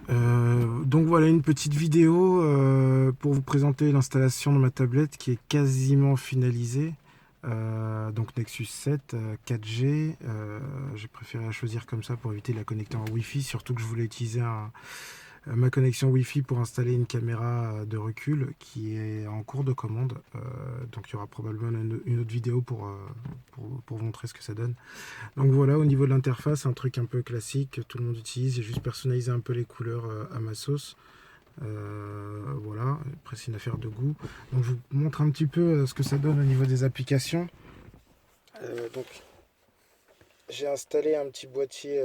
Donc voilà une petite vidéo pour vous présenter l'installation de ma tablette qui est quasiment finalisée. Donc Nexus 7 4G, j'ai préféré la choisir comme ça pour éviter de la connecter en Wi-Fi, surtout que je voulais utiliser ma connexion Wi-Fi pour installer une caméra de recul qui est en cours de commande. Donc il y aura probablement une autre vidéo pour vous montrer ce que ça donne. Donc voilà, au niveau de l'interface, un truc un peu classique que tout le monde utilise. J'ai juste personnalisé un peu les couleurs à ma sauce. Voilà, après c'est une affaire de goût. Donc je vous montre un petit peu ce que ça donne au niveau des applications. Donc j'ai installé un petit boîtier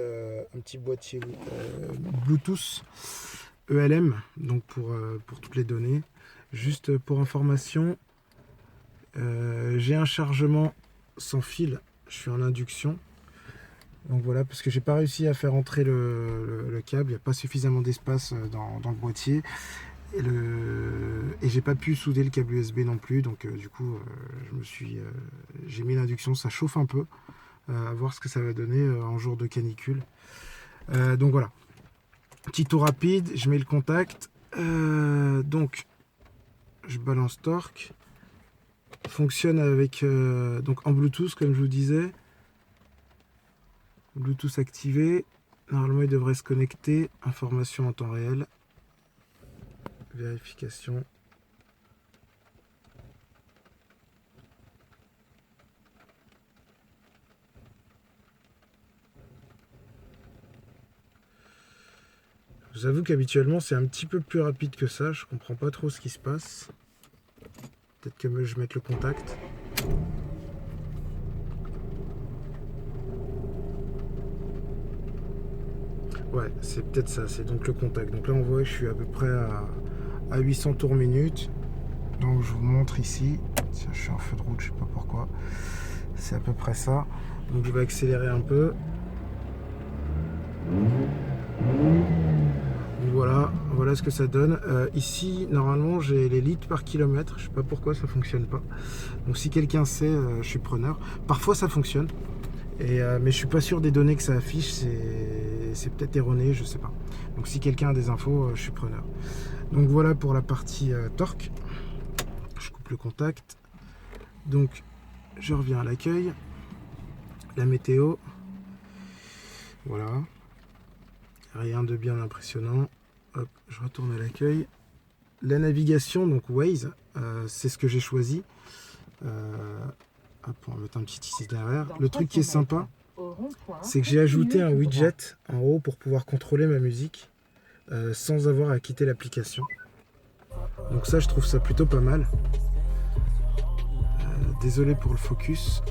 Bluetooth ELM, donc pour toutes les données. Juste pour information, j'ai un chargement sans fil, je suis en induction. Donc voilà, parce que j'ai pas réussi à faire entrer le câble, il n'y a pas suffisamment d'espace dans le boîtier. Et j'ai pas pu souder le câble USB non plus, donc du coup j'ai mis l'induction, ça chauffe un peu, à voir ce que ça va donner en jour de canicule. Donc voilà, petit tour rapide, je mets le contact, donc je balance torque, fonctionne avec donc en Bluetooth comme je vous disais. Bluetooth activé, normalement il devrait se connecter, information en temps réel, vérification. Je vous avoue qu'habituellement c'est un petit peu plus rapide que ça, je comprends pas trop ce qui se passe. Peut-être que je mette le contact. Ouais, c'est peut-être ça, c'est donc le contact. Donc là on voit que je suis à peu près à 800 tours minute. Donc je vous montre ici. Tiens, je suis en feu de route, je sais pas pourquoi. C'est à peu près ça. Donc je vais accélérer un peu. Voilà ce que ça donne. Ici, normalement, j'ai les litres par kilomètre. Je sais pas pourquoi ça fonctionne pas. Donc si quelqu'un sait, je suis preneur. Parfois ça fonctionne. Mais je suis pas sûr des données que ça affiche. C'est peut-être erroné, je sais pas. Donc si quelqu'un a des infos, je suis preneur. Donc voilà pour la partie torque. Je coupe le contact. Donc je reviens à l'accueil. La météo. Voilà. Rien de bien impressionnant. Hop, je retourne à l'accueil. La navigation, donc Waze, c'est ce que j'ai choisi. Hop, on va mettre un petit ici derrière. Le truc qui est sympa, c'est que j'ai ajouté un widget en haut pour pouvoir contrôler ma musique sans avoir à quitter l'application. Donc ça, je trouve ça plutôt pas mal. Désolé pour le focus.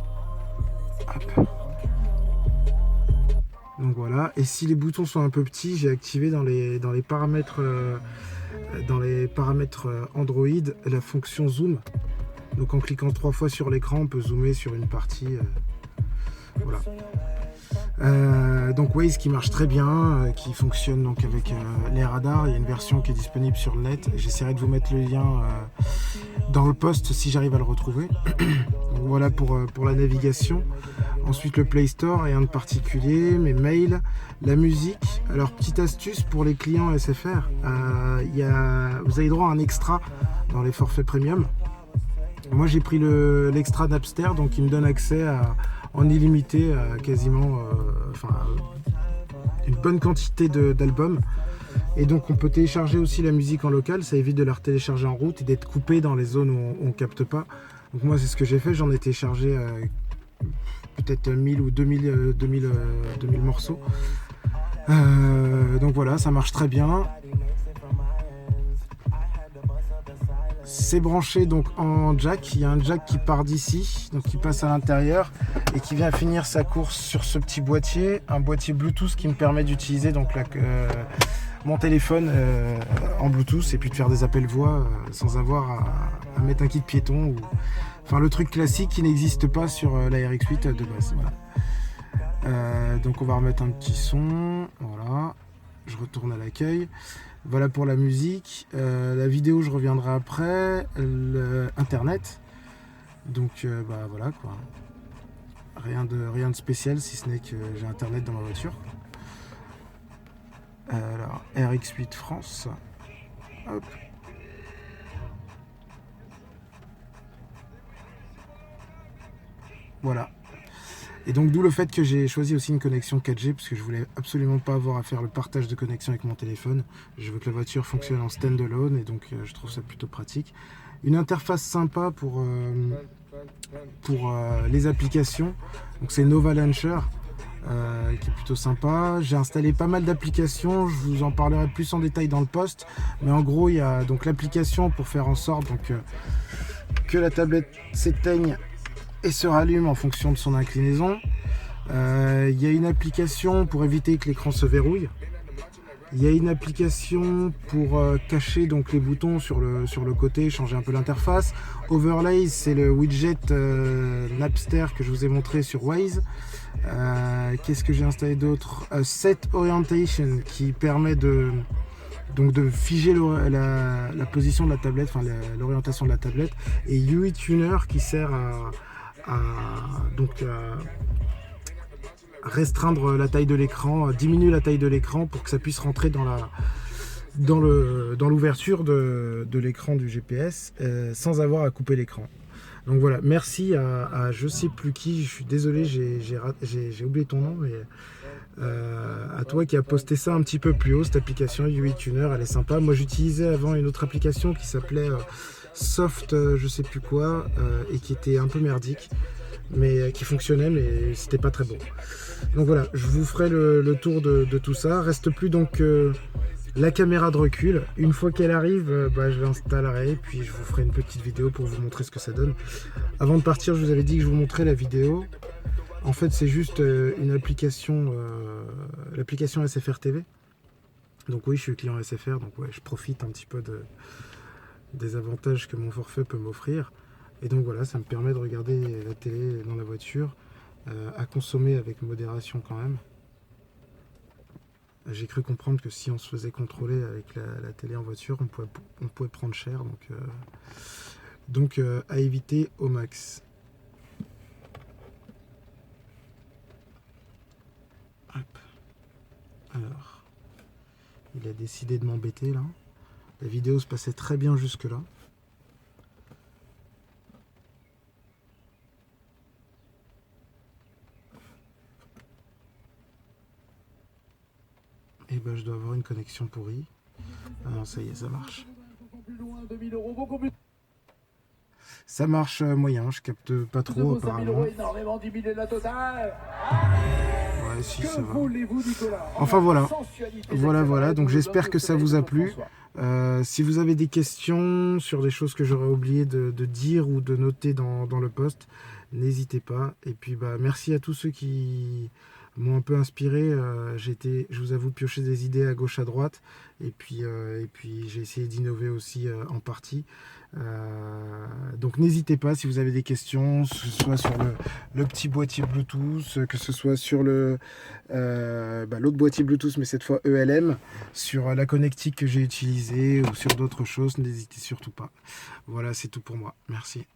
Hop. Donc voilà, et si les boutons sont un peu petits, j'ai activé dans les paramètres Android la fonction zoom. Donc en cliquant 3 fois sur l'écran, on peut zoomer sur une partie. Voilà. Donc Waze qui marche très bien, qui fonctionne donc avec les radars. Il y a une version qui est disponible sur le net. J'essaierai de vous mettre le lien dans le post si j'arrive à le retrouver. Donc voilà pour la navigation. Ensuite le Play Store, rien de particulier, mes mails, la musique. Alors petite astuce pour les clients SFR, vous avez droit à un extra dans les forfaits premium. Moi j'ai pris l'extra Napster, donc il me donne accès en illimité à quasiment une bonne quantité d'albums. Et donc on peut télécharger aussi la musique en local, ça évite de la télécharger en route et d'être coupé dans les zones où on capte pas. Donc moi c'est ce que j'ai fait, j'en ai téléchargé peut-être 1000 ou 2000 morceaux. Donc voilà, ça marche très bien. C'est branché donc en jack. Il y a un jack qui part d'ici, donc qui passe à l'intérieur et qui vient finir sa course sur ce petit boîtier, un boîtier Bluetooth qui me permet d'utiliser donc mon téléphone en Bluetooth et puis de faire des appels voix sans avoir à mettre un kit piéton enfin le truc classique qui n'existe pas sur la RX8 de base. Voilà. Donc on va remettre un petit son. Voilà. Je retourne à l'accueil. Voilà pour la musique. La vidéo, je reviendrai après. Internet. Donc voilà quoi. Rien de spécial si ce n'est que j'ai internet dans ma voiture. Alors RX8 France. Hop. Voilà. Et donc d'où le fait que j'ai choisi aussi une connexion 4G, parce que je voulais absolument pas avoir à faire le partage de connexion avec mon téléphone. Je veux que la voiture fonctionne en stand-alone, et donc je trouve ça plutôt pratique. Une interface sympa pour les applications. Donc c'est Nova Launcher, qui est plutôt sympa. J'ai installé pas mal d'applications, je vous en parlerai plus en détail dans le post. Mais en gros, il y a donc l'application pour faire en sorte que la tablette s'éteigne et se rallume en fonction de son inclinaison. Il y a une application pour éviter que l'écran se verrouille. Il y a une application pour cacher donc les boutons sur le côté, changer un peu l'interface. Overlays, c'est le widget Napster que je vous ai montré sur Waze. Qu'est-ce que j'ai installé d'autre? Set Orientation, qui permet de figer la position de la tablette, enfin l'orientation de la tablette. Et UI Tuner, qui sert à restreindre la taille de l'écran, diminuer la taille de l'écran pour que ça puisse rentrer dans l'ouverture de l'écran du GPS sans avoir à couper l'écran. Donc voilà, merci à je sais plus qui, je suis désolé, j'ai oublié ton nom, mais à toi qui a posté ça un petit peu plus haut, cette application UI Tuner, elle est sympa. Moi j'utilisais avant une autre application qui s'appelait Soft je sais plus quoi, et qui était un peu merdique, mais qui fonctionnait, mais c'était pas très bon. Donc voilà, je vous ferai le tour de tout ça. Reste plus donc la caméra de recul. Une fois qu'elle arrive, je l'installerai, puis je vous ferai une petite vidéo pour vous montrer ce que ça donne. Avant de partir, je vous avais dit que je vous montrais la vidéo. En fait, c'est juste une application, l'application SFR TV. Donc oui, je suis client SFR, donc ouais, je profite un petit peu des avantages que mon forfait peut m'offrir. Et donc voilà, ça me permet de regarder la télé dans la voiture, à consommer avec modération quand même. J'ai cru comprendre que si on se faisait contrôler avec la télé en voiture, on pouvait prendre cher, donc à éviter au max. Hop. Alors, il a décidé de m'embêter là. La vidéo se passait très bien jusque là. Et je dois avoir une connexion pourrie. Ah non, ça y est, ça marche. Ça marche moyen, je capte pas trop apparemment. Ouais, si, ça va. Enfin voilà. Voilà. Donc j'espère que ça vous a plu. Si vous avez des questions sur des choses que j'aurais oublié de dire ou de noter dans le post, n'hésitez pas. Et puis merci à tous ceux qui m'ont un peu inspiré. Je vous avoue, piocher des idées à gauche à droite, et puis j'ai essayé d'innover aussi en partie. Donc n'hésitez pas si vous avez des questions, que ce soit sur le petit boîtier Bluetooth, que ce soit sur l'autre boîtier Bluetooth, mais cette fois ELM, sur la connectique que j'ai utilisée, ou sur d'autres choses, n'hésitez surtout pas. Voilà, c'est tout pour moi. Merci.